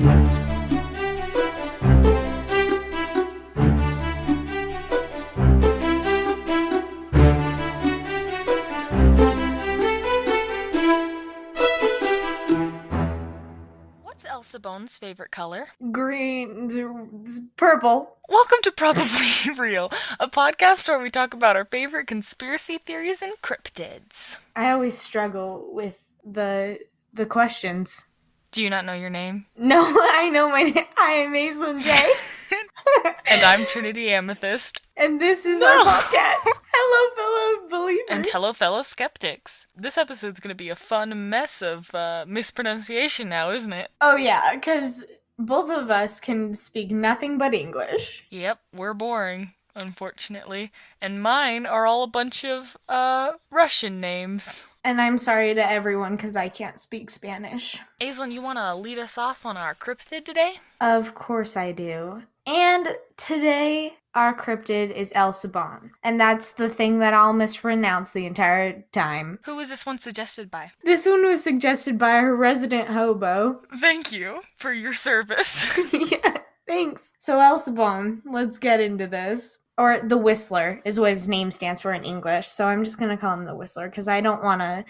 What's Silbón's favorite color? Green, purple. Welcome to Probably Real, a podcast where we talk about our favorite conspiracy theories and cryptids. I always struggle with the questions. Do you not know your name? No, I know my name. I am Aislinn J. And I'm Trinity Amethyst. And this is our podcast. Hello, fellow believers. And hello, fellow skeptics. This episode's gonna be a fun mess of mispronunciation now, isn't it? Oh yeah, because both of us can speak nothing but English. Yep, we're boring, unfortunately. And mine are all a bunch of, Russian names. And I'm sorry to everyone because I can't speak Spanish. Aislinn, you wanna lead us off on our cryptid today? Of course I do. And today, our cryptid is Silbón. And that's the thing that I'll mispronounce the entire time. Who was this one suggested by? This one was suggested by our resident hobo. Thank you for your service. Yeah, thanks. So Silbón, let's get into this. Or the Whistler is what his name stands for in English. So I'm just going to call him the Whistler because I don't want to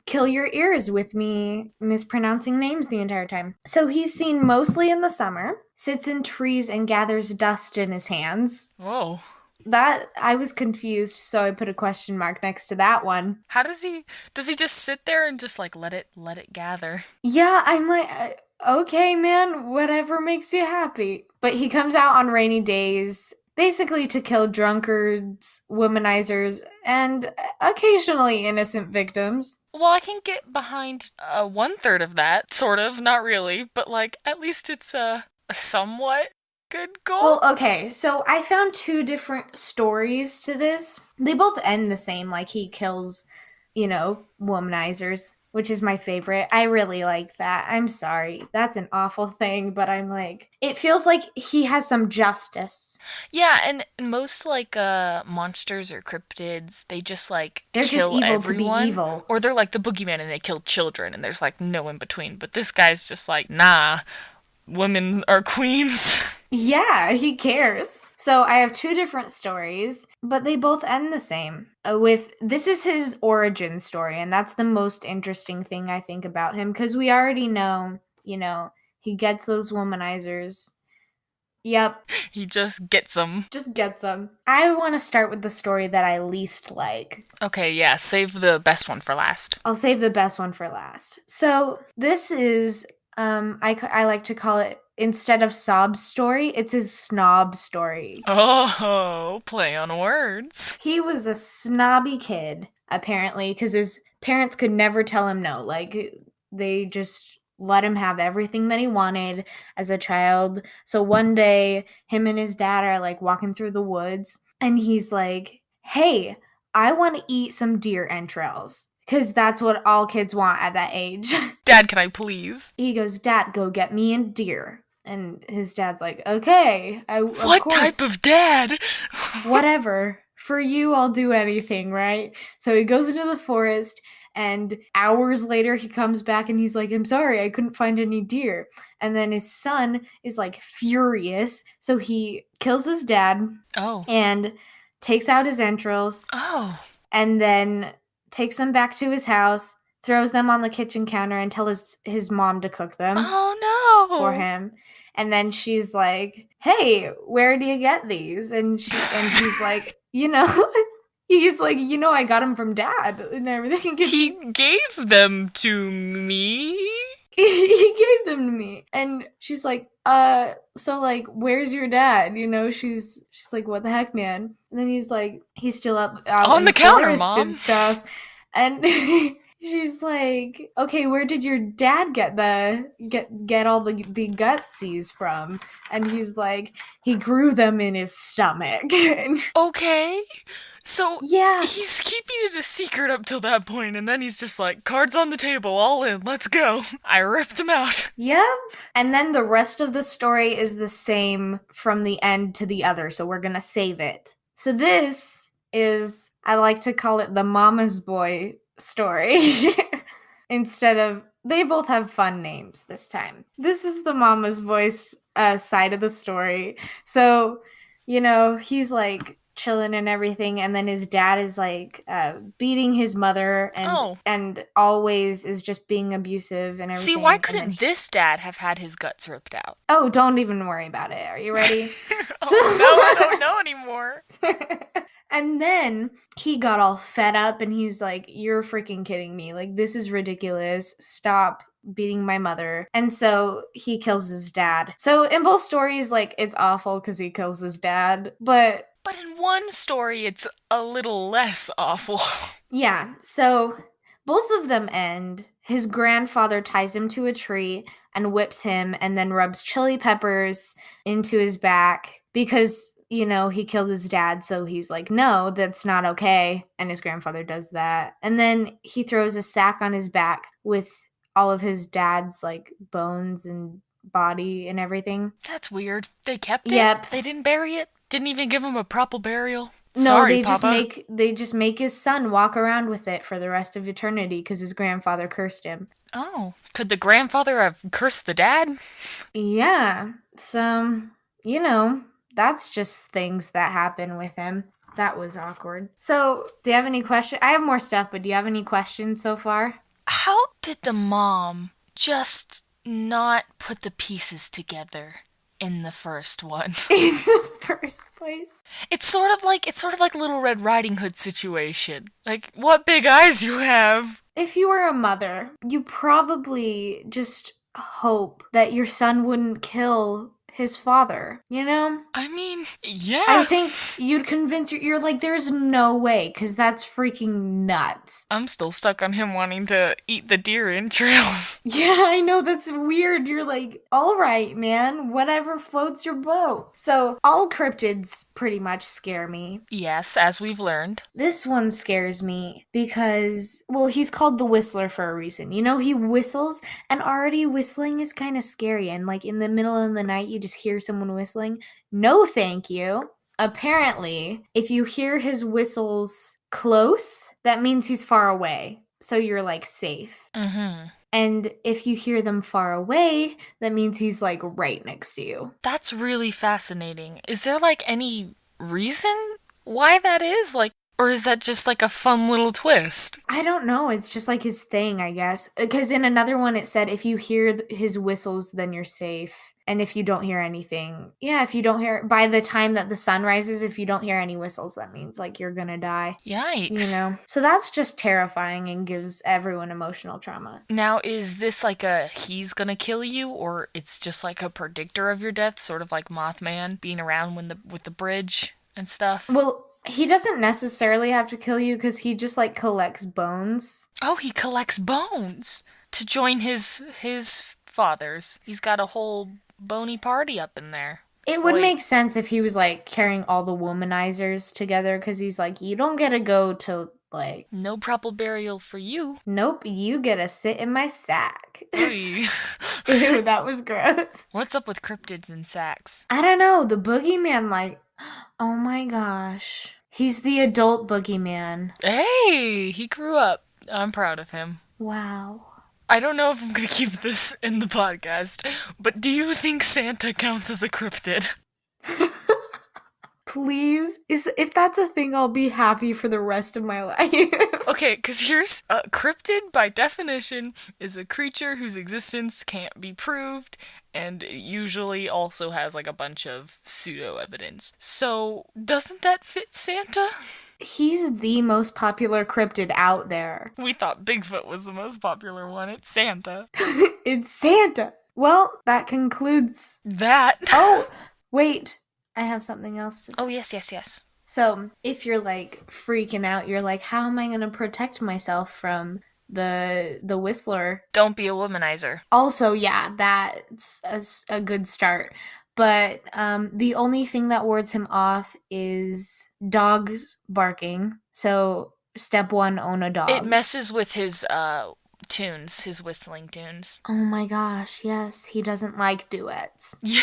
kill your ears with me mispronouncing names the entire time. So he's seen mostly in the summer, sits in trees and gathers dust in his hands. Whoa. That, I was confused, so I put a question mark next to that one. How does he just sit there and just like let it gather? Yeah, I'm like, okay, man, whatever makes you happy. But he comes out on rainy days, basically to kill drunkards, womanizers, and occasionally innocent victims. Well, I can get behind 1/3 of that, sort of, not really, but like at least it's a somewhat good goal. Well, okay, so I found two different stories to this. They both end the same, like he kills, womanizers, which is my favorite. I really like that. I'm sorry. That's an awful thing, but I'm like, it feels like he has some justice. Yeah, and most like monsters or cryptids, they just like They're kill just evil everyone. to be evil. Or they're like the boogeyman and they kill children and there's like no in between. But this guy's just like, nah, women are queens. Yeah, he cares. So I have two different stories, but they both end the same. This is his origin story, and that's the most interesting thing I think about him, because we already know, he gets those womanizers. Yep. He just gets them. Just gets them. I want to start with the story that I least like. Okay, yeah, save the best one for last. I'll save the best one for last. So this is, I like to call it, instead of sob story, it's his snob story. Oh, play on words. He was a snobby kid, apparently, because his parents could never tell him no. Like, they just let him have everything that he wanted as a child. So one day, him and his dad are, like, walking through the woods, and he's like, hey, I want to eat some deer entrails. Because that's what all kids want at that age. Dad, can I please? He goes, Dad, go get me a deer. And his dad's like, okay, of what course. Type of dad? Whatever. For you, I'll do anything, right? So he goes into the forest, and hours later he comes back and he's like, I'm sorry, I couldn't find any deer. And then his son is like furious, so he kills his dad. Oh. And takes out his entrails. Oh. And then takes them back to his house, throws them on the kitchen counter, and tells his mom to cook them. Oh no! For him. And then she's like, hey, where do you get these? And he's like, he's like, I got them from Dad and everything. He gave them to me? He gave them to me. And she's like, so like, where's your dad? She's like, what the heck, man? And then he's like, he's still out on the counter, Mom, and stuff. And she's like, okay, where did your dad get all the gutsies from? And he's like, he grew them in his stomach. Okay. So, yeah, he's keeping it a secret up till that point, and then he's just like, cards on the table, all in, let's go. I ripped them out. Yep. And then the rest of the story is the same from the end to the other, so we're gonna save it. So this I like to call it the mama's boy story. Instead of They both have fun names this time. This is the mama's voice side of the story. So, he's like chilling and everything, and then his dad is like beating his mother and Oh. and always is just being abusive and See, why everything. And then couldn't this dad have had his guts ripped out? oh, don't even worry about it. Are you ready? So Oh no, I don't know anymore. and then he got all fed up and he's like, "You're freaking kidding me. Like, this is ridiculous. Stop beating my mother." And so he kills his dad. So in both stories, like, it's awful because he kills his dad. But But in one story, it's a little less awful. yeah, so both of them end. His grandfather ties him to a tree and whips him and then rubs chili peppers into his back because, he killed his dad. So he's like, no, that's not okay. And his grandfather does that. And then he throws a sack on his back with all of his dad's like bones and body and everything. That's weird. They kept it? Yep. They didn't bury it? Didn't even give him a proper burial? No, Sorry, they just Papa. make his son walk around with it for the rest of eternity because his grandfather cursed him. Oh, could the grandfather have cursed the dad? Yeah. So, that's just things that happen with him. That was awkward. So, do you have any questions? I have more stuff, but do you have any questions so far? How did the mom just not put the pieces together in the first one? In the first place. It's sort of like Little Red Riding Hood situation. Like, what big eyes you have. If you were a mother, you probably just hope that your son wouldn't kill his father, I mean, I yeah. think you'd convince you're like, there's no way, because that's freaking nuts. I'm still stuck on him wanting to eat the deer entrails. Yeah, I know, that's weird. You're like, all right, man, whatever floats your boat. So, all cryptids pretty much scare me. Yes, as we've learned. This one scares me because, well, he's called the Whistler for a reason. He whistles, and already whistling is kind of scary. And, like, in the middle of the night, you just hear someone whistling. No, thank you. Apparently, if you hear his whistles close, that means he's far away. So you're, like, safe. Mm-hmm. And if you hear them far away, that means he's, like, right next to you. That's really fascinating. Is there, like, any reason why that is? Like, or is that just like a fun little twist? I don't know. It's just like his thing, I guess. Because in another one, it said if you hear his whistles, then you're safe. And if you don't hear anything, yeah, if you don't hear, by the time that the sun rises, if you don't hear any whistles, that means like you're gonna die. Yikes. So that's just terrifying and gives everyone emotional trauma. Now, is this like a he's gonna kill you, or it's just like a predictor of your death, sort of like Mothman being around with the bridge and stuff? Well, he doesn't necessarily have to kill you because he just like collects bones. Oh, he collects bones to join his father's. He's got a whole bony party up in there. It would make sense if he was like carrying all the womanizers together because he's like, you don't get to go to like. No proper burial for you. Nope, you get to sit in my sack. Ew, that was gross. What's up with cryptids and sacks? I don't know. The boogeyman, like, oh my gosh. He's the adult boogeyman. Hey, he grew up. I'm proud of him. Wow. I don't know if I'm gonna keep this in the podcast, but do you think Santa counts as a cryptid? Please, if that's a thing, I'll be happy for the rest of my life. Okay, because here's a cryptid by definition is a creature whose existence can't be proved and usually also has like a bunch of pseudo evidence. So, doesn't that fit Santa? He's the most popular cryptid out there. We thought Bigfoot was the most popular one. It's Santa. It's Santa. Well, that concludes That. Oh, wait. I have something else to say. Oh, yes. So, if you're like freaking out, you're like, how am I going to protect myself from the Whistler? Don't be a womanizer. Also, yeah, that's a good start. But the only thing that wards him off is dogs barking. So, step one, own a dog. It messes with his tunes, his whistling tunes. Oh my gosh, yes, he doesn't like duets. Yeah.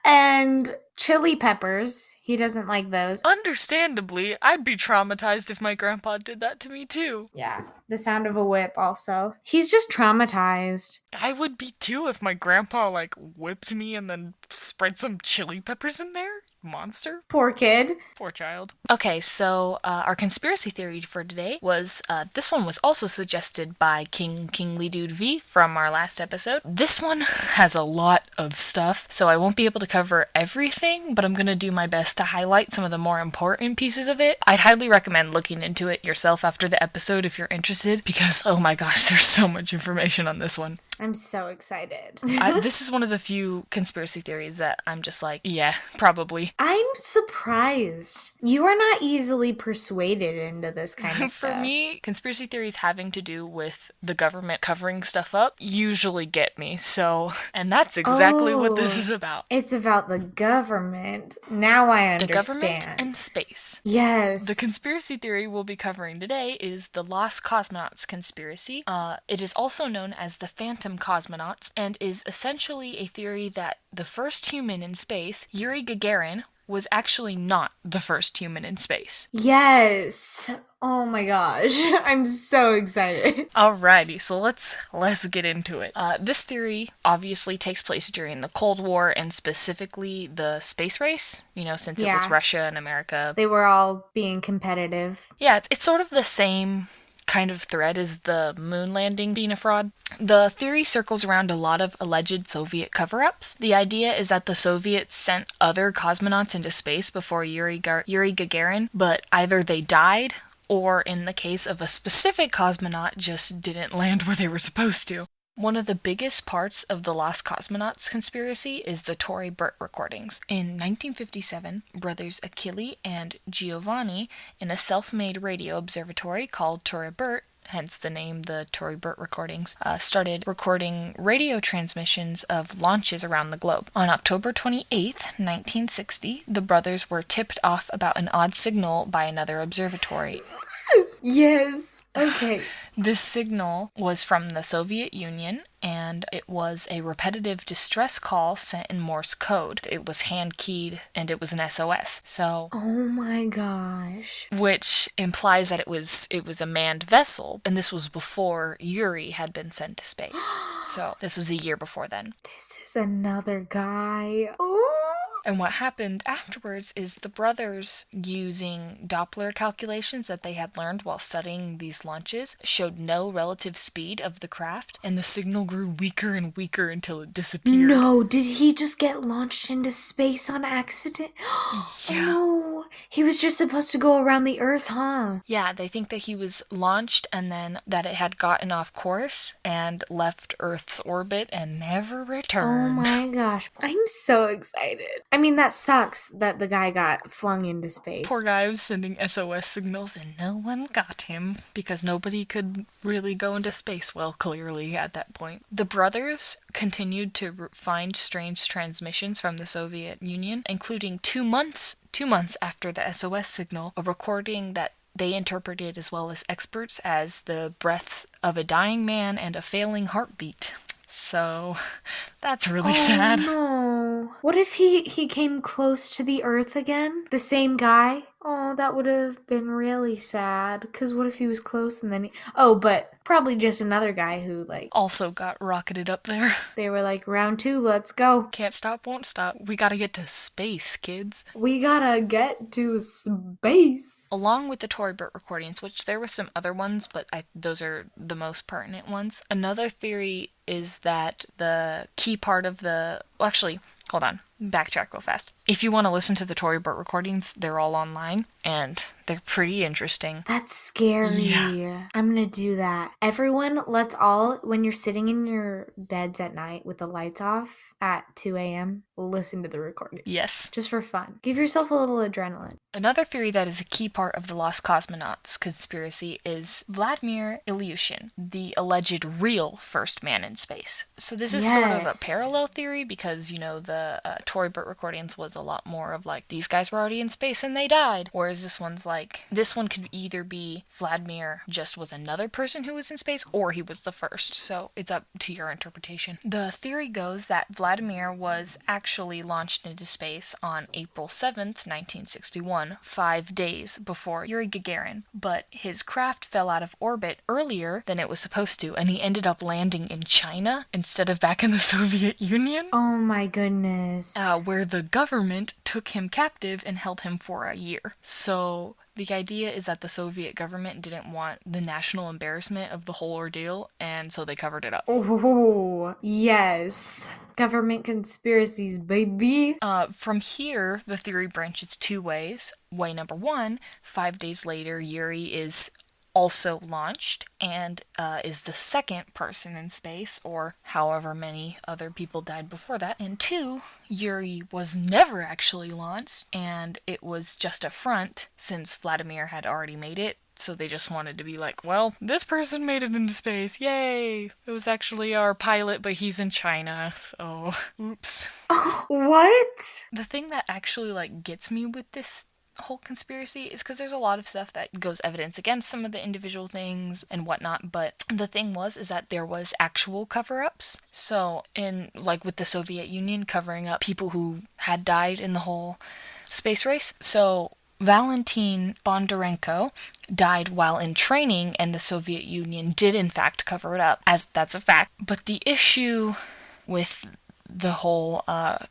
And Chili peppers. He doesn't like those. Understandably, I'd be traumatized if my grandpa did that to me too. Yeah. The sound of a whip also. He's just traumatized. I would be too if my grandpa, like, whipped me and then spread some chili peppers in there. Monster. Poor kid. Poor child. Okay, so our conspiracy theory for today was this one was also suggested by Kingly Dude V from our last episode. This one has a lot of stuff, so I won't be able to cover everything, but I'm gonna do my best to highlight some of the more important pieces of it. I'd highly recommend looking into it yourself after the episode if you're interested, because oh my gosh, there's so much information on this one. I'm so excited. This is one of the few conspiracy theories that I'm just like, yeah, probably. I'm surprised. You are not easily persuaded into this kind of stuff. For me, conspiracy theories having to do with the government covering stuff up usually get me. So, and that's exactly what this is about. It's about the government. Now I understand. The government and space. Yes. The conspiracy theory we'll be covering today is the Lost Cosmonauts conspiracy. It is also known as the Phantom Cosmonauts and is essentially a theory that the first human in space, Yuri Gagarin, was actually not the first human in space. Yes. Oh my gosh. I'm so excited. Alrighty, so let's get into it. This theory obviously takes place during the Cold War and specifically the space race, since it was Russia and America. They were all being competitive. Yeah, it's sort of the same kind of thread as the moon landing being a fraud. The theory circles around a lot of alleged Soviet cover-ups. The idea is that the Soviets sent other cosmonauts into space before Yuri Gagarin, but either they died or, in the case of a specific cosmonaut, just didn't land where they were supposed to. One of the biggest parts of the Lost Cosmonauts conspiracy is the Tory Burt recordings. In 1957, brothers Achille and Giovanni, in a self-made radio observatory called Tory Burt, hence the name, the Tory Burt recordings, started recording radio transmissions of launches around the globe. On October 28th, 1960, the brothers were tipped off about an odd signal by another observatory. Yes. Okay. This signal was from the Soviet Union, and it was a repetitive distress call sent in Morse code. It was hand-keyed, and it was an SOS. So, oh my gosh. Which implies that it was a manned vessel, and this was before Yuri had been sent to space. So, this was a year before then. This is another guy. Ooh. And what happened afterwards is the brothers, using Doppler calculations that they had learned while studying these launches, showed no relative speed of the craft, and the signal grew weaker and weaker until it disappeared. No, did he just get launched into space on accident? Yeah. No, he was just supposed to go around the Earth, huh? Yeah, they think that he was launched and then that it had gotten off course and left Earth's orbit and never returned. Oh my gosh, I'm so excited. I mean, that sucks that the guy got flung into space. Poor guy was sending SOS signals and no one got him because nobody could really go into space well, clearly, at that point. The brothers continued to find strange transmissions from the Soviet Union, including 2 months after the SOS signal, a recording that they interpreted, as well as experts, as the breaths of a dying man and a failing heartbeat. So, that's really sad. No. What if he came close to the Earth again? The same guy? Oh, that would have been really sad. Because what if he was close and then he... Oh, but probably just another guy who, also got rocketed up there. They were like, round 2, let's go. Can't stop, won't stop. We gotta get to space, kids. We gotta get to space. Along with the Tory Burt recordings, which there were some other ones, but those are the most pertinent ones. Another theory is that the key part of the... Well, actually, hold on. Backtrack real fast. If you want to listen to the Tory Burt recordings, they're all online, and they're pretty interesting. That's scary. Yeah. I'm gonna do that. Everyone, let's all, when you're sitting in your beds at night with the lights off at 2 a.m., listen to the recording. Yes. Just for fun. Give yourself a little adrenaline. Another theory that is a key part of the Lost Cosmonauts conspiracy is Vladimir Ilyushin, the alleged real first man in space. So this is sort of a parallel theory because, the Tory Burch recordings was a lot more of like, these guys were already in space and they died. Whereas this one's like, this one could either be Vladimir just was another person who was in space, or he was the first. So it's up to your interpretation. The theory goes that Vladimir was actually launched into space on April 7th, 1961, 5 days before Yuri Gagarin. But his craft fell out of orbit earlier than it was supposed to, and he ended up landing in China instead of back in the Soviet Union. Oh my goodness. Where the government took him captive and held him for a year. So the idea is that the Soviet government didn't want the national embarrassment of the whole ordeal, and so they covered it up. Oh, yes. Government conspiracies, baby. From here, the theory branches two ways. Way number one, 5 days later, Yuri is also launched and is the second person in space, or however many other people died before that. And two, Yuri was never actually launched, and it was just a front since Vladimir had already made it. So they just wanted to be like, well, this person made it into space, yay! It was actually our pilot, but he's in China, so oops. What? The thing that actually like gets me with this whole conspiracy is because there's a lot of stuff that goes evidence against some of the individual things and whatnot, but the thing is that there was actual cover-ups. So in like with the Soviet Union covering up people who had died in the whole space race. So Valentin Bondarenko died while in training, and the Soviet Union did in fact cover it up, as that's a fact. But the issue with the whole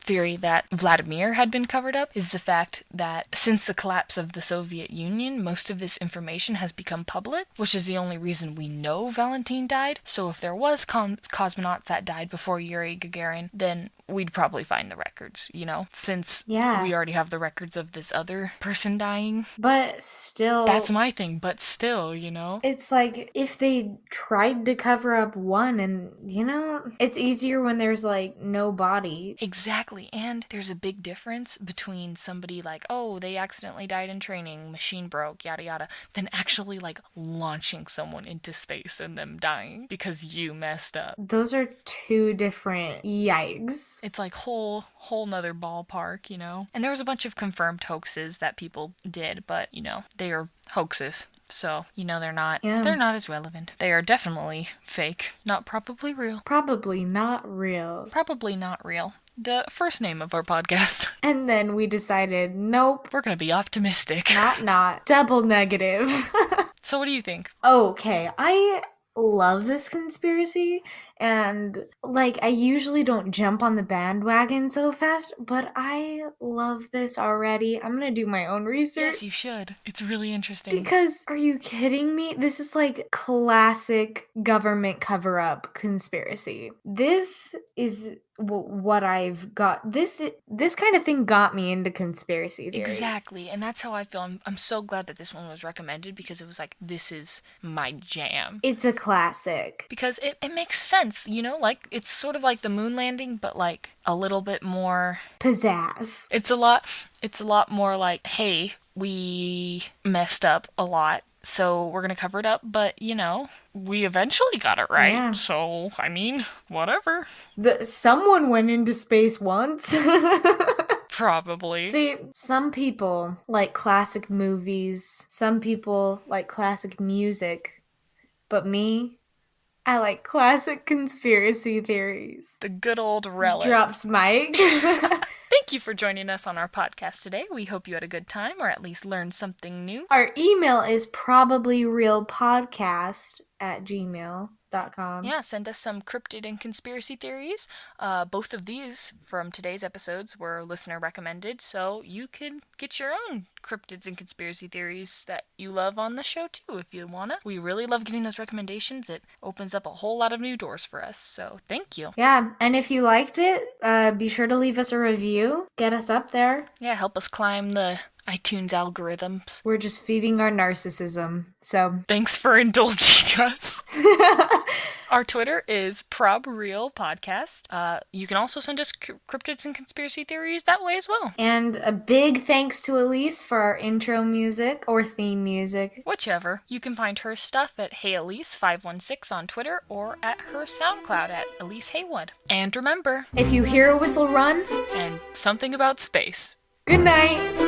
theory that Vladimir had been covered up is the fact that since the collapse of the Soviet Union, most of this information has become public, which is the only reason we know Valentin died. So if there was cosmonauts that died before Yuri Gagarin, then we'd probably find the records, you know, since we already have the records of this other person dying. But still... That's my thing, but still, you know? It's like, if they tried to cover up one and, you know, it's easier when there's, like, no body. Exactly, and there's a big difference between somebody like, oh, they accidentally died in training, machine broke, yada yada, than actually, like, launching someone into space and them dying because you messed up. Those are two different yikes. It's like whole nother ballpark, you know? And there was a bunch of confirmed hoaxes that people did, but, you know, they are hoaxes. So, you know, they're not as relevant. They are definitely fake, not probably real. Probably not real. Probably not real. The first name of our podcast. And then we decided, nope. We're gonna be optimistic. Not. Double negative. So what do you think? Okay, I love this conspiracy, and like I usually don't jump on the bandwagon so fast, but I love this already. I'm gonna do my own research. Yes, you should. It's really interesting. Because, are you kidding me? This is like classic government cover-up conspiracy. This is what I've got. This kind of thing got me into conspiracy theories. Exactly, and that's how I feel. I'm so glad that this one was recommended, because it was like, this is my jam. It's a classic. Because it makes sense, you know? Like, it's sort of like the moon landing, but like a little bit more pizzazz. It's a lot more like, hey, we messed up a lot, so we're gonna cover it up, but, you know, we eventually got it right. Yeah. So, I mean, whatever. Someone went into space once. Probably. See, some people like classic movies, some people like classic music, but me, I like classic conspiracy theories. The good old relics. Drops mic. Thank you for joining us on our podcast today. We hope you had a good time, or at least learned something new. Our email is probablyrealpodcast@gmail.com. Yeah, send us some cryptid and conspiracy theories. Both of these from today's episodes were listener recommended, so you can get your own cryptids and conspiracy theories that you love on the show too, if you wanna. We really love getting those recommendations. It opens up a whole lot of new doors for us, so thank you. Yeah, and if you liked it, be sure to leave us a review. Get us up there. Yeah, help us climb the iTunes algorithms. We're just feeding our narcissism, so... Thanks for indulging us. Our Twitter is ProbReal Podcast. You can also send us cryptids and conspiracy theories that way as well. And a big thanks to Elise for our intro music or theme music. Whichever. You can find her stuff at HeyElise516 on Twitter or at her SoundCloud at Elise Haywood. And remember, if you hear a whistle, run. And something about space. Good night.